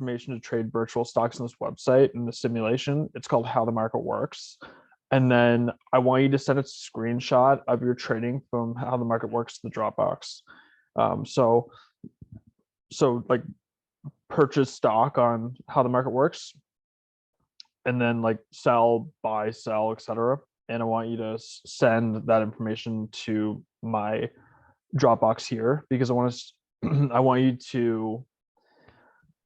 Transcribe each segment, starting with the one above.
information to trade virtual stocks on this website in the simulation. It's called How the Market Works. And then I want you to send a screenshot of your trading from How the Market Works to the Dropbox. So like purchase stock on How the Market Works, and then like sell, buy, sell, etc. And I want you to send that information to my Dropbox here, because I want you to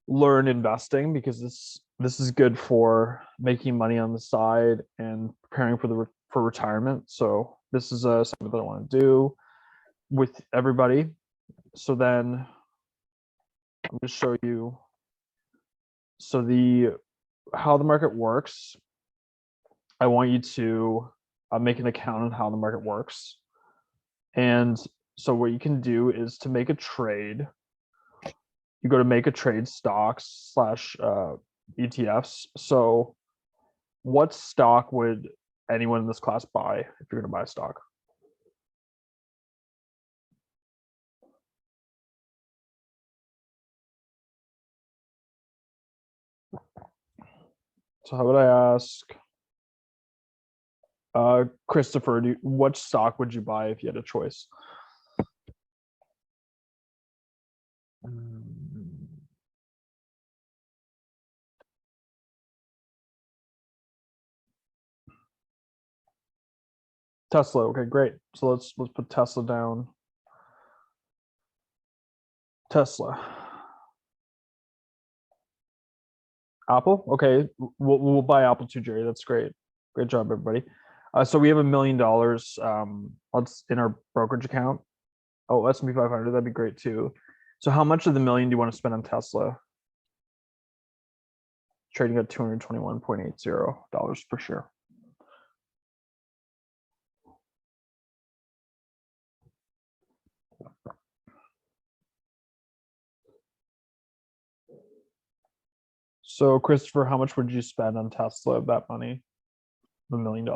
learn investing, because this is good for making money on the side and preparing for retirement. So this is something that I want to do with everybody. So then I'm going to show you. So How the Market Works, I want you to make an account on How the Market Works. And so what you can do is to make a trade, you go to make a trade stocks / ETFs. So what stock would anyone in this class buy if you're going to buy a stock? So how would I ask Christopher, what stock would you buy if you had a choice? Tesla. Okay, great. So let's put Tesla down. Tesla. Apple. Okay, we'll buy Apple too, Jerry. That's great. Great job, everybody. So we have $1 million. Let's in our brokerage account. Oh, S&P 500. That'd be great too. So how much of the million do you want to spend on Tesla? Trading at $221.80 per share. So Christopher, how much would you spend on Tesla of that money? $1 million.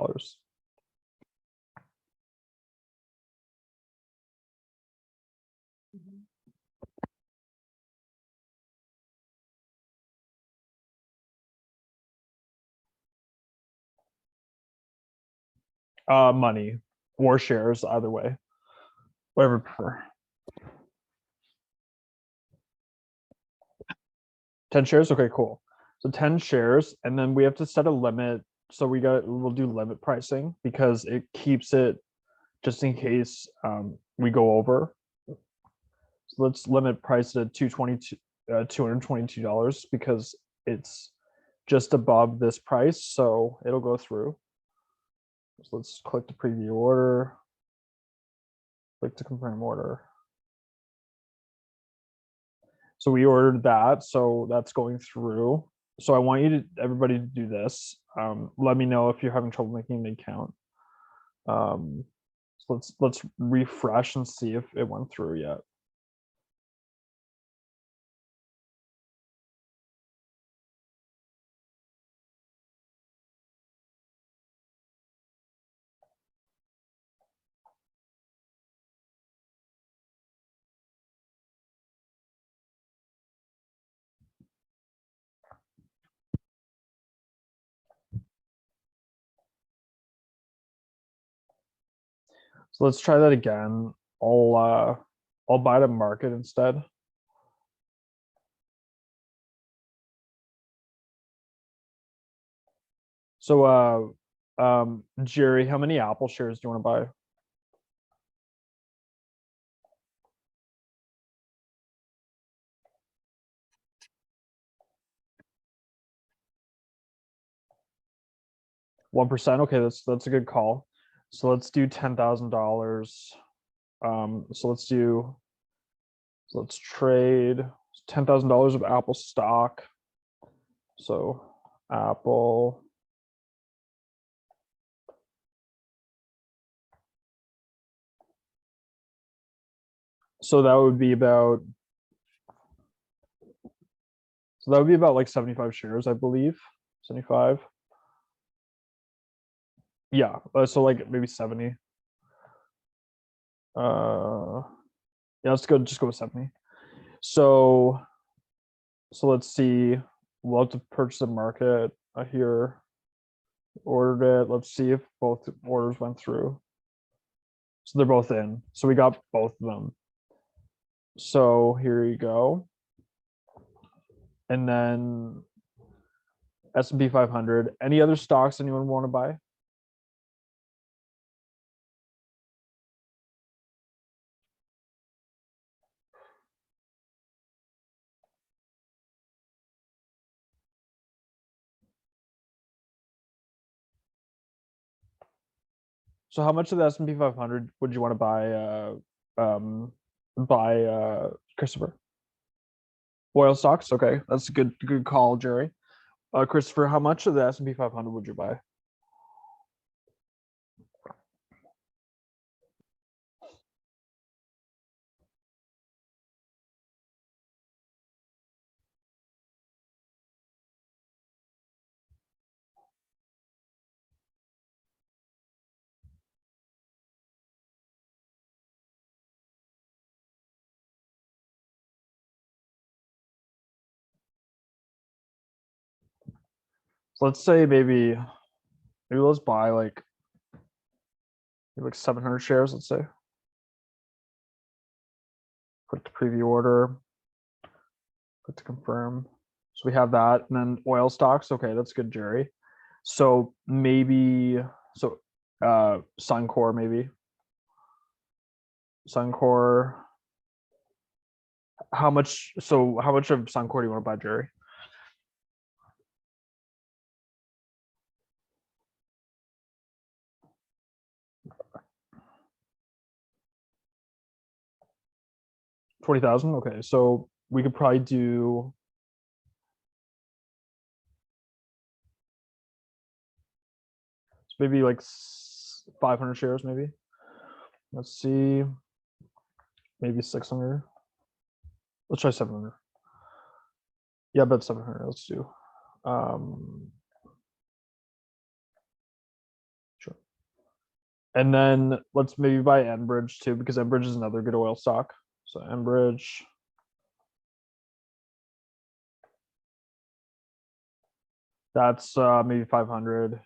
Money or shares, either way, whatever you prefer. 10 shares. Okay, cool. So 10 shares, and then we have to set a limit. So we'll do limit pricing, because it keeps it just in case we go over. So let's limit price at $222, because it's just above this price, so it'll go through. So let's click to preview order, click to confirm order. So we ordered that, so that's going through. So I want everybody to do this. Let me know if you're having trouble making an account. So let's refresh and see if it went through yet. So let's try that again. I'll buy the market instead. So Jerry, how many Apple shares do you want to buy? $1%. Okay, that's a good call. So let's do $10,000. So let's trade $10,000 of Apple stock. So Apple. So that would be about like 75 shares, I believe. 75. Yeah, so like maybe 70. Yeah, just go with 70. So So let's see. We'll have to purchase a market here. Ordered it. Let's see if both orders went through. So they're both in. So we got both of them. So here you go. And then S&P 500. Any other stocks anyone want to buy? So how much of the S&P 500 would you want to buy, Christopher? Oil stocks? Okay, that's a good call, Jerry. Christopher, how much of the S&P 500 would you buy? So let's say maybe let's buy like 700 shares, let's say. Click to preview order, click to confirm. So we have that. And then oil stocks. Okay, that's good, Jerry. So maybe so Suncor, maybe. Suncor. How much of Suncor do you want to buy, Jerry? 20,000? Okay, so we could probably do maybe like 500 shares, maybe. Let's see, maybe 600. Let's try 700. Yeah, about 700. Let's do. Sure. And then let's maybe buy Enbridge too, because Enbridge is another good oil stock. So Enbridge. That's maybe 500.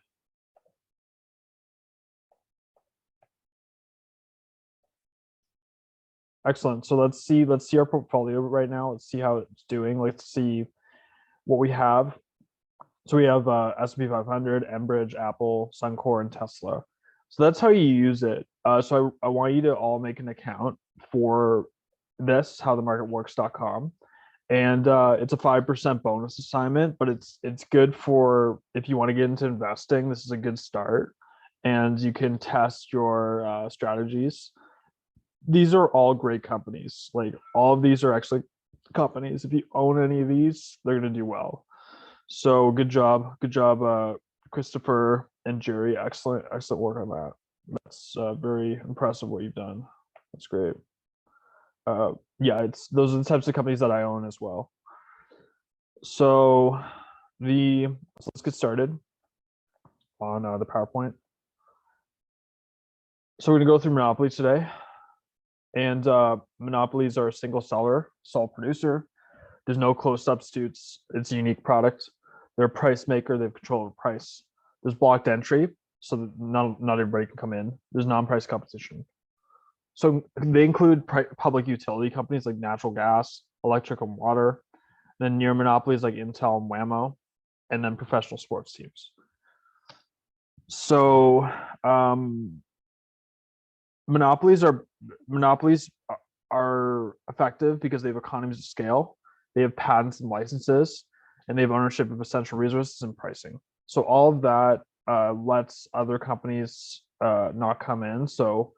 Excellent. So let's see our portfolio right now. Let's see how it's doing. Let's see what we have. So we have S&P 500, Enbridge, Apple, Suncor, and Tesla. So that's how you use it. So I want you to all make an account for this, howthemarketworks.com. And it's a 5% bonus assignment, but it's good for if you want to get into investing. This is a good start, and you can test your strategies. These are all great companies. Like all of these are actually companies. If you own any of these, they're going to do well. So good job, Christopher and Jerry. Excellent work on that. That's very impressive what you've done. That's great. Yeah, those are the types of companies that I own as well. So let's get started on the PowerPoint. So we're gonna go through monopolies today, and monopolies are a single seller, sole producer. There's no close substitutes. It's a unique product. They're a price maker. They have control of price. There's blocked entry, so that not everybody can come in. There's non-price competition. So they include public utility companies like natural gas, electric, and water. Then near monopolies like Intel and Whammo, and then professional sports teams. So monopolies are effective because they have economies of scale. They have patents and licenses, and they have ownership of essential resources and pricing. So all of that lets other companies not come in. So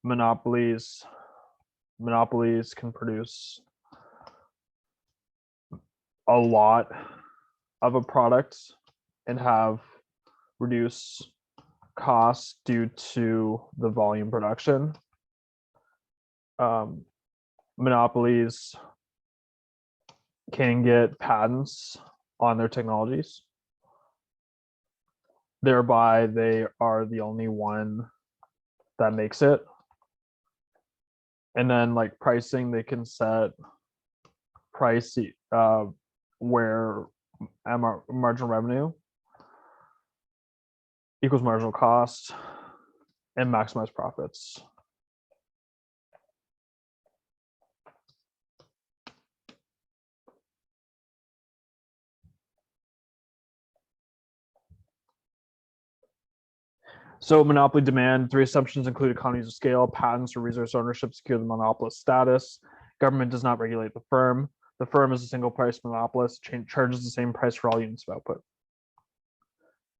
monopolies can produce a lot of a product and have reduced costs due to the volume production. Monopolies can get patents on their technologies. Thereby, they are the only one that makes it. And then like pricing, they can set price where marginal revenue equals marginal cost and maximize profits. So monopoly demand, 3 assumptions include economies of scale, patents or resource ownership secure the monopolist status. Government does not regulate the firm. The firm is a single price monopolist, charges the same price for all units of output.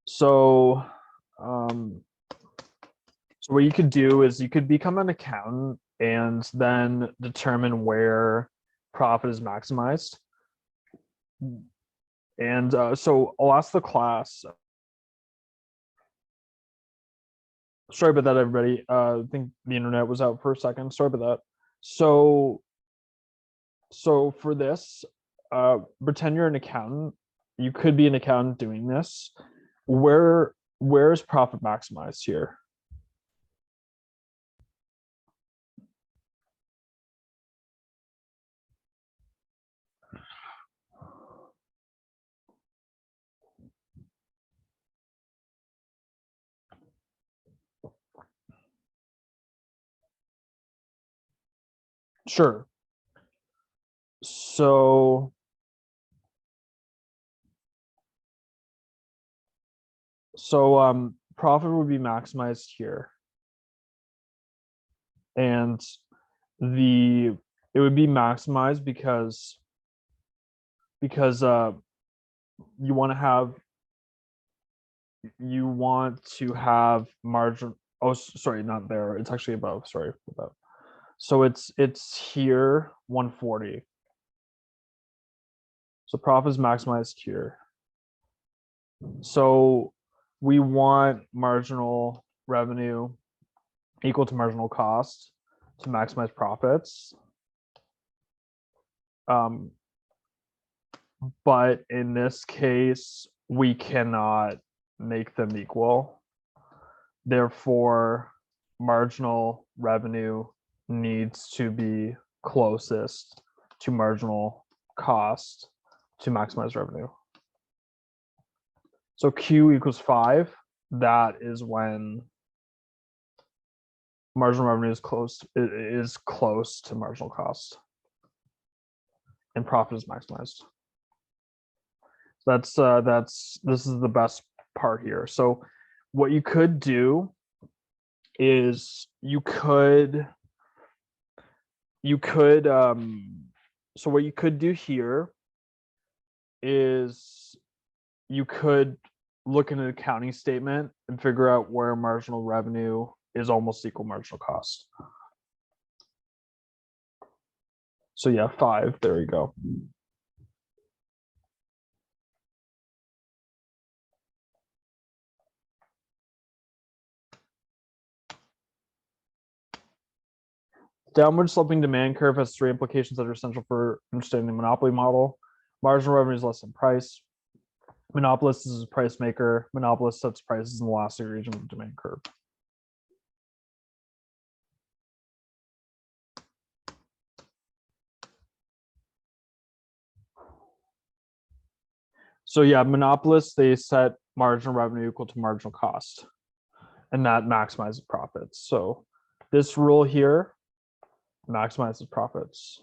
So, so what you could do is you could become an accountant and then determine where profit is maximized. And so I'll ask the class. Sorry about that, everybody. I think the internet was out for a second. Sorry about that. So for this, pretend you're an accountant. You could be an accountant doing this. Where is profit maximized here? Sure. So profit would be maximized here, and it would be maximized because you want to have margin. Oh, sorry, not there. It's actually above. Sorry, above. So it's here 140. So profit is maximized here. So we want marginal revenue equal to marginal cost to maximize profits. But in this case, we cannot make them equal. Therefore, marginal revenue needs to be closest to marginal cost to maximize revenue. So Q equals 5. That is when marginal revenue is close to marginal cost, and profit is maximized. This is the best part here. So what you could do is so what you could do here is you could look at an accounting statement and figure out where marginal revenue is almost equal marginal cost. So yeah, 5, there you go. Downward sloping demand curve has 3 implications that are essential for understanding the monopoly model. Marginal revenue is less than price. Monopolist is a price maker. Monopolist sets prices in the elastic region of the demand curve. So yeah, monopolists, they set marginal revenue equal to marginal cost, and that maximizes profits. So this rule here maximizes profits.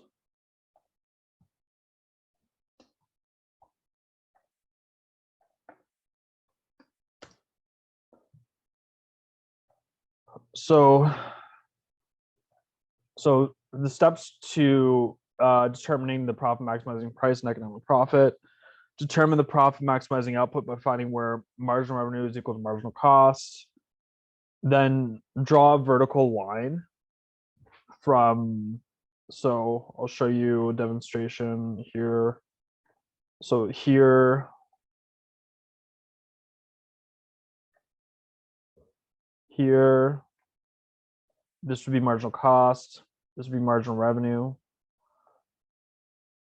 So the steps to determining the profit maximizing price and economic profit: determine the profit maximizing output by finding where marginal revenue is equal to marginal cost. Then draw a vertical line from, so I'll show you a demonstration here. So here, this would be marginal cost, this would be marginal revenue,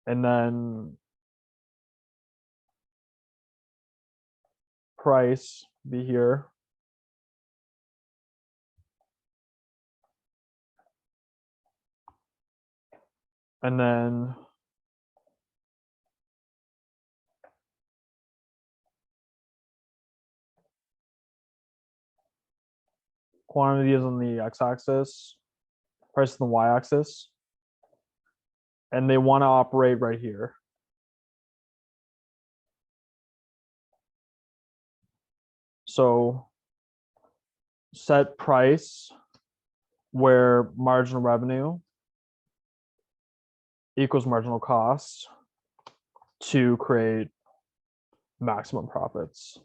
and then price be here. And then quantity is on the x-axis, price on the y-axis, and they want to operate right here. So set price where marginal revenue equals marginal cost to create maximum profits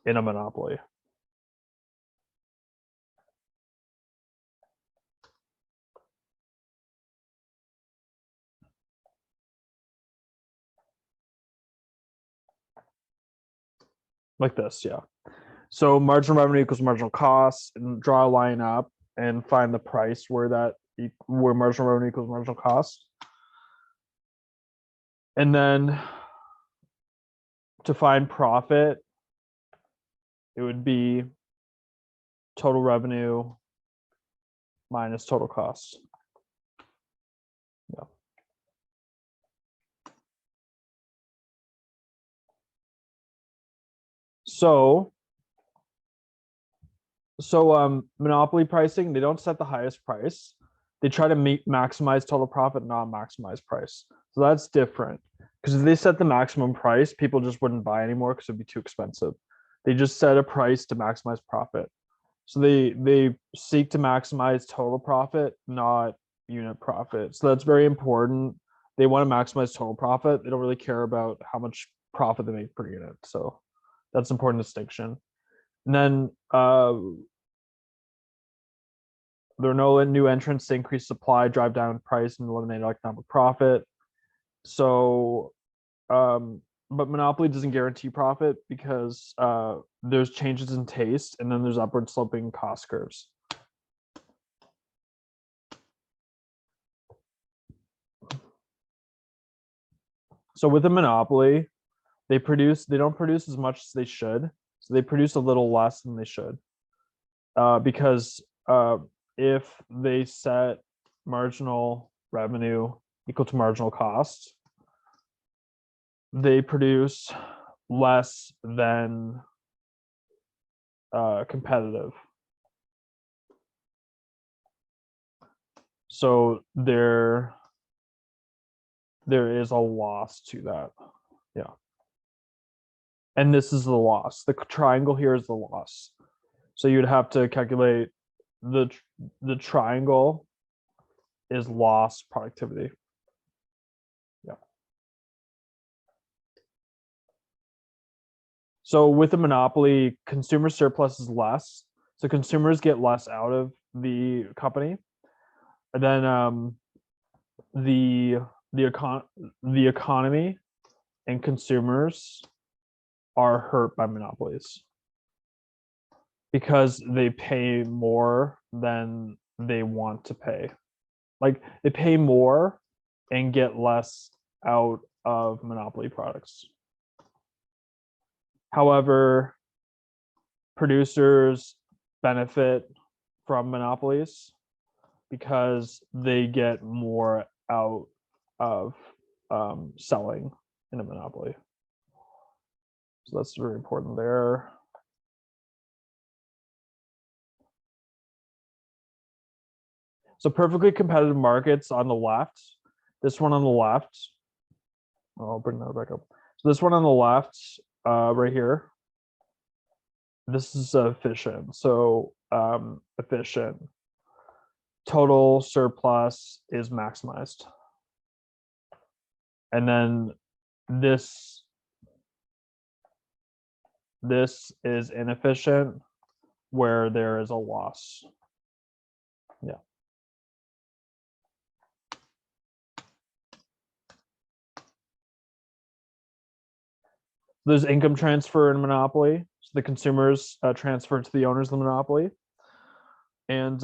in a monopoly. Like this, yeah. So marginal revenue equals marginal cost, and draw a line up and find the price where marginal revenue equals marginal cost. And then to find profit, it would be total revenue minus total cost. Yeah. So monopoly pricing, they don't set the highest price. They try to maximize total profit, not maximize price. So that's different. Because if they set the maximum price, people just wouldn't buy anymore because it'd be too expensive. They just set a price to maximize profit. So they seek to maximize total profit, not unit profit. So that's very important. They want to maximize total profit. They don't really care about how much profit they make per unit. So that's an important distinction. And then there are no new entrants to increase supply, drive down price, and eliminate economic profit. So, but monopoly doesn't guarantee profit because there's changes in taste, and then there's upward sloping cost curves. So with a monopoly, they don't produce as much as they should. So they produce a little less than they should. Because if they set marginal revenue equal to marginal cost, they produce less than competitive. So there is a loss to that. Yeah. And this is the loss. The triangle here is the loss. So you'd have to calculate the triangle is loss productivity. Yeah. So with a monopoly, consumer surplus is less. So consumers get less out of the company. And then the economy and consumers are hurt by monopolies because they pay more than they want to pay. Like they pay more and get less out of monopoly products. However, producers benefit from monopolies because they get more out of selling in a monopoly. So that's very important there. So perfectly competitive markets on the left. This one on the left. I'll bring that back up. So this one on the left, right here. This is efficient. So efficient. Total surplus is maximized. And then this is inefficient, where there is a loss. Yeah. There's income transfer in monopoly. So the consumers transfer to the owners of the monopoly. And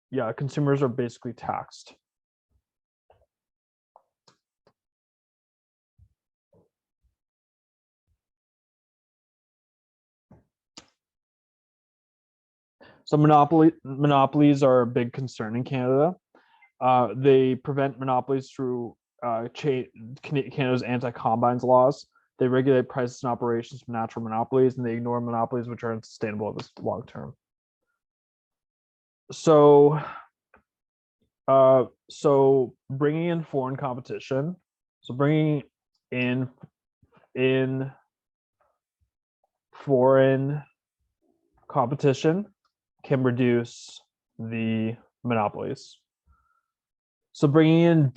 yeah, consumers are basically taxed. So monopolies are a big concern in Canada. They prevent monopolies through Canada's anti-combines laws. They regulate prices and operations from natural monopolies, and they ignore monopolies which are unsustainable in the long term. So bringing in foreign competition, so bringing in foreign competition can reduce the monopolies. So bringing in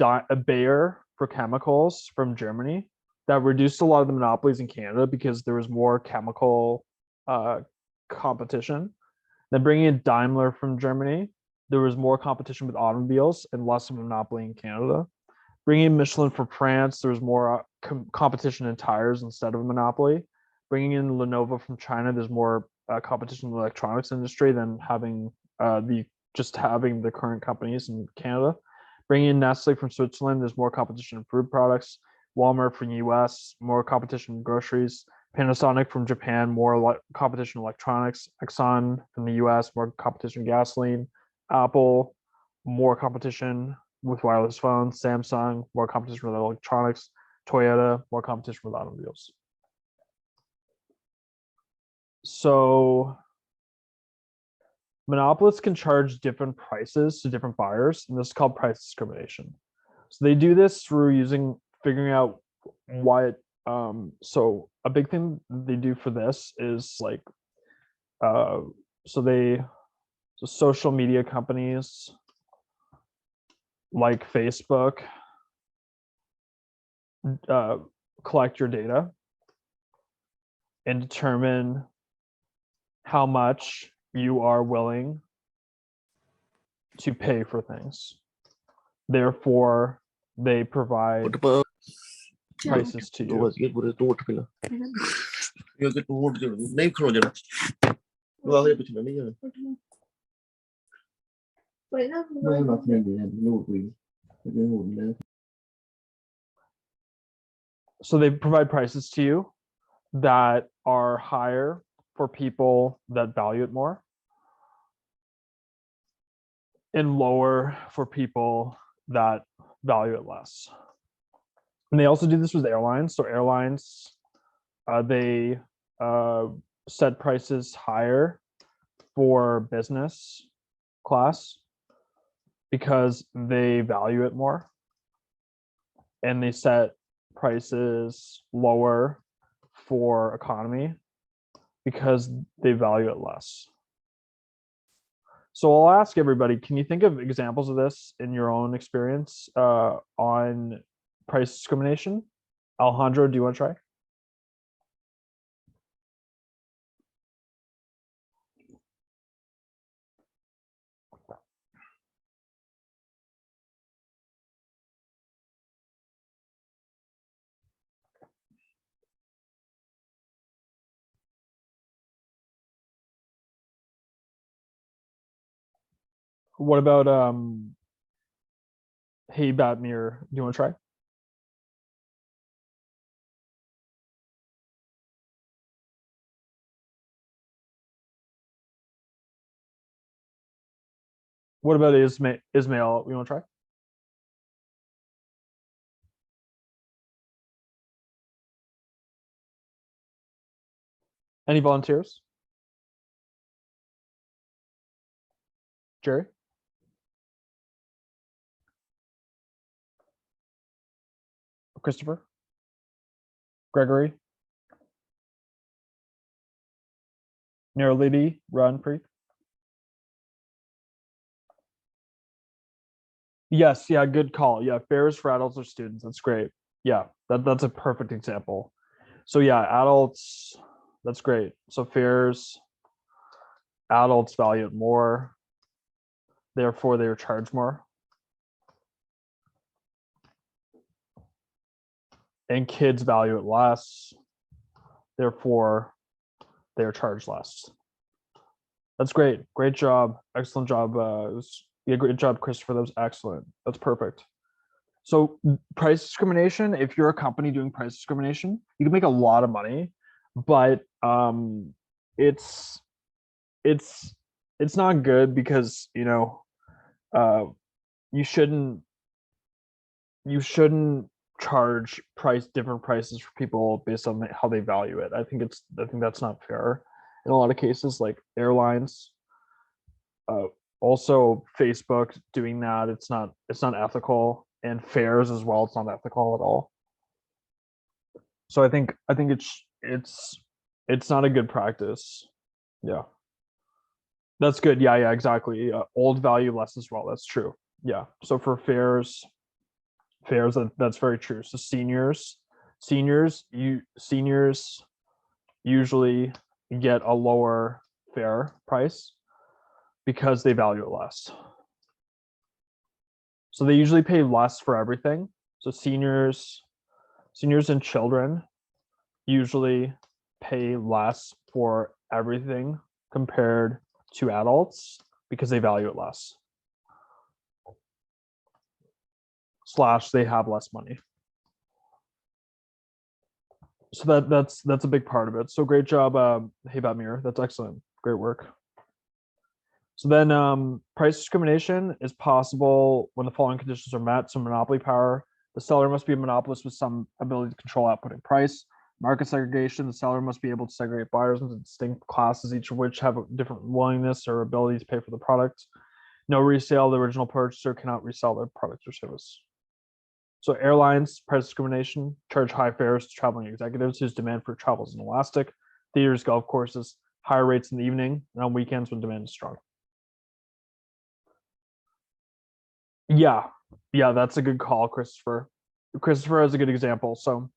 Bayer for chemicals from Germany, that reduced a lot of the monopolies in Canada because there was more chemical competition. Then bringing in Daimler from Germany, there was more competition with automobiles and less of a monopoly in Canada. Bringing in Michelin from France, there was more competition in tires instead of a monopoly. Bringing in Lenovo from China, there's more competition in the electronics industry than having having the current companies in Canada. Bringing in Nestle from Switzerland, there's more competition in food products. Walmart from the US, more competition in groceries. Panasonic from Japan, more competition in electronics. Exxon from the US, more competition in gasoline. Apple, more competition with wireless phones. Samsung, more competition with electronics. Toyota, more competition with automobiles. So monopolists can charge different prices to different buyers, and this is called price discrimination. So they do this through figuring out what. So a big thing they do for this is like, so social media companies like Facebook collect your data and determine how much you are willing to pay for things. Therefore, they provide prices to you. So they provide prices to you that are higher for people that value it more and lower for people that value it less. And they also do this with airlines. So airlines, they set prices higher for business class because they value it more, and they set prices lower for economy because they value it less. So I'll ask everybody, can you think of examples of this in your own experience on price discrimination? Alejandro, do you want to try? What about Hey Batmir, do you want to try? What about Ismail? You want to try? Any volunteers? Jerry? Christopher? Gregory? Nerolidi? Run, Preet? Yes, yeah, good call. Yeah, fairs for adults or students. That's great. Yeah, that's a perfect example. So yeah, adults, that's great. So fairs, adults value it more, therefore they are charged more. And kids value it less, therefore they are charged less. That's great. Great job. Excellent job. Great job, Christopher. That was excellent. That's perfect. So price discrimination, if you're a company doing price discrimination, you can make a lot of money, but it's not good because you shouldn't charge different prices for people based on how they value it. I think that's not fair in a lot of cases, like airlines, also Facebook doing that. It's not ethical, and fairs as well. It's not ethical at all. So I think it's not a good practice. Yeah, that's good. Yeah, exactly. Old value less as well. That's true. Yeah. So for fairs, that's very true. So seniors usually get a lower fare price because they value it less. So they usually pay less for everything. So seniors and children usually pay less for everything compared to adults because they value it less. Slash, they have less money. So that's a big part of it. So great job, hey Batmir. That's excellent. Great work. So then price discrimination is possible when the following conditions are met. So monopoly power, the seller must be a monopolist with some ability to control output and price. Market segregation, the seller must be able to segregate buyers into distinct classes, each of which have a different willingness or ability to pay for the product. No resale, the original purchaser cannot resell their product or service. So airlines, price discrimination, charge high fares to traveling executives whose demand for travel is inelastic. Theaters, golf courses, higher rates in the evening and on weekends when demand is strong. Yeah, that's a good call, Christopher. Christopher has a good example. So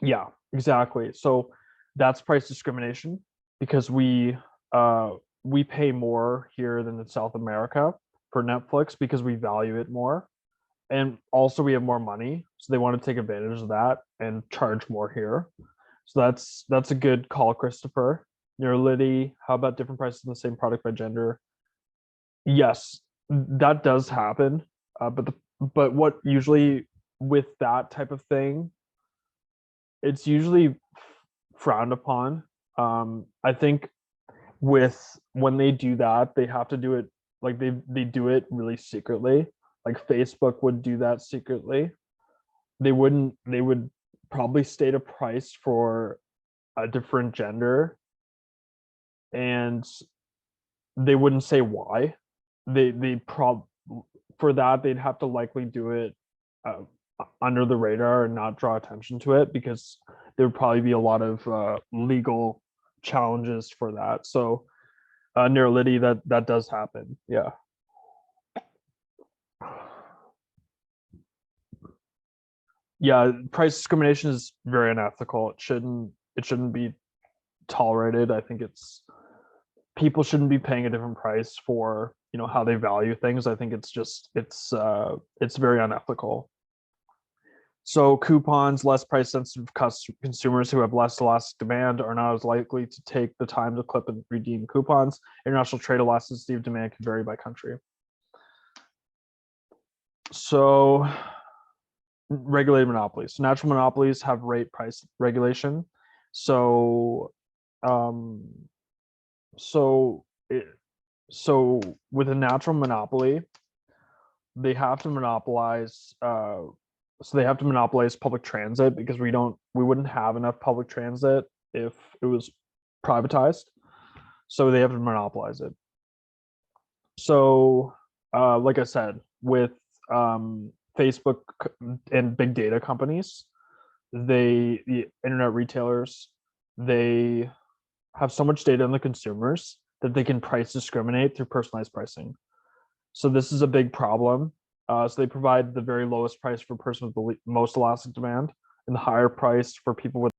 yeah, exactly. So that's price discrimination because we pay more here than in South America for Netflix because we value it more. And also we have more money. So they want to take advantage of that and charge more here. So that's a good call, Christopher. Neurality, how about different prices in the same product by gender? Yes, that does happen. But what usually with that type of thing, it's usually frowned upon. I think with when they do that, they have to do it like they do it really secretly. Like Facebook would do that secretly. They would probably state a price for a different gender and they wouldn't say why. They prob For that they'd have to likely do it uh, under the radar and not draw attention to it because there would probably be a lot of legal challenges for that. So neurality, that does happen. Yeah. Yeah, price discrimination is very unethical. It shouldn't be tolerated. I think it's people shouldn't be paying a different price for how they value things. I think it's very unethical. So coupons, less price sensitive consumers who have less elastic demand are not as likely to take the time to clip and redeem coupons. International trade elasticity of demand can vary by country. So regulated monopolies. So natural monopolies have rate price regulation. So um so it, so with a natural monopoly, they have to monopolize so they have to monopolize public transit because we wouldn't have enough public transit if it was privatized. So they have to monopolize it. So like I said, with Facebook and big data companies, the internet retailers, they have so much data on the consumers that they can price discriminate through personalized pricing. So this is a big problem. So they provide the very lowest price for a person with the most elastic demand and the higher price for people with